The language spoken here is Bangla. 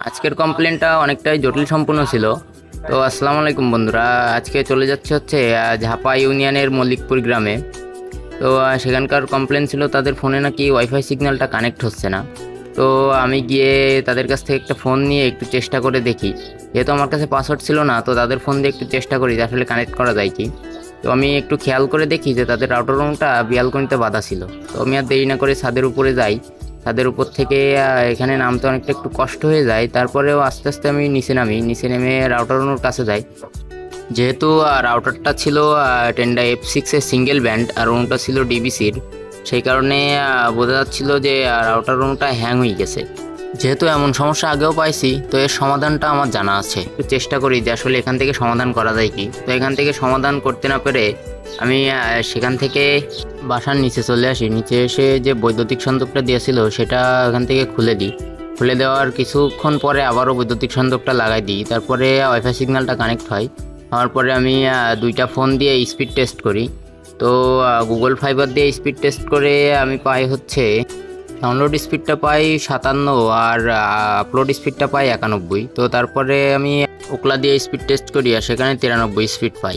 আজকের কমপ্লেনটা অনেকটাই জটিল সম্পূর্ণ ছিল। তো আসসালামু আলাইকুম বন্ধুরা, আজকে চলে যাচ্ছে হচ্ছে ঝাপা ইউনিয়নের মল্লিকপুর গ্রামে। তো সেখানকার কমপ্লেন ছিল তাদের ফোনে নাকি ওয়াইফাই সিগন্যালটা কানেক্ট হচ্ছে না। তো আমি গিয়ে তাদের কাছ থেকে একটা ফোন নিয়ে একটু চেষ্টা করে দেখি। যেহেতু আমার কাছে পাসওয়ার্ড ছিল না, তো তাদের ফোন দিয়ে একটু চেষ্টা করি যে আসলে কানেক্ট করা যায় কি। তো আমি একটু খেয়াল করে দেখি যে তাদের রাউটার রুমটা বিয়ালকনিতে বাঁধা ছিল। তো আমি আর দেরি না করে ছাদের উপরে যাই। ছাদের উপর থেকে এখানে নামতে অনেকটা একটু কষ্ট হয়ে যায়, তারপরেও আস্তে আস্তে আমি নিচে নেমে রাউটার রুমের কাছে যাই। যেহেতু রাউটারটা ছিল টেন্ডা F6 এর সিঙ্গেল ব্যান্ড আর রুমটা ছিল ডিবিসির, সেই কারণে বোঝা যাচ্ছিল যে রাউটার রুমটা হ্যাং হয়ে গেছে। যেহেতু এমন সমস্যা আগেও পাইছি, তো এর সমাধানটা আমার জানা আছে। একটু চেষ্টা করি যে আসলে এখান থেকে সমাধান করা যায় কি। তো এখান থেকে সমাধান করতে না পেরে আমি সেখান থেকে বাসার নিচে চলে আসি। নিচে এসে যে বৈদ্যুতিক সংযোগটা দিয়েছিল সেটা এখান থেকে খুলে দিই। খুলে দেওয়ার কিছুক্ষণ পরে আবারও বৈদ্যুতিক সংযোগটা লাগাই দিই। তারপরে ওয়াইফাই সিগন্যালটা কানেক্ট হয়। হওয়ার পরে আমি দুইটা ফোন দিয়ে স্পিড টেস্ট করি। তো গুগল ফাইবার দিয়ে স্পিড টেস্ট করে আমি পাই হচ্ছে ডাউনলোড স্পিডটা পাই 57 আর আপলোড স্পিডটা পাই 91। তো তারপরে আমি ওকলা দিয়ে স্পিড টেস্ট করি আর সেখানে 93 স্পিড পাই।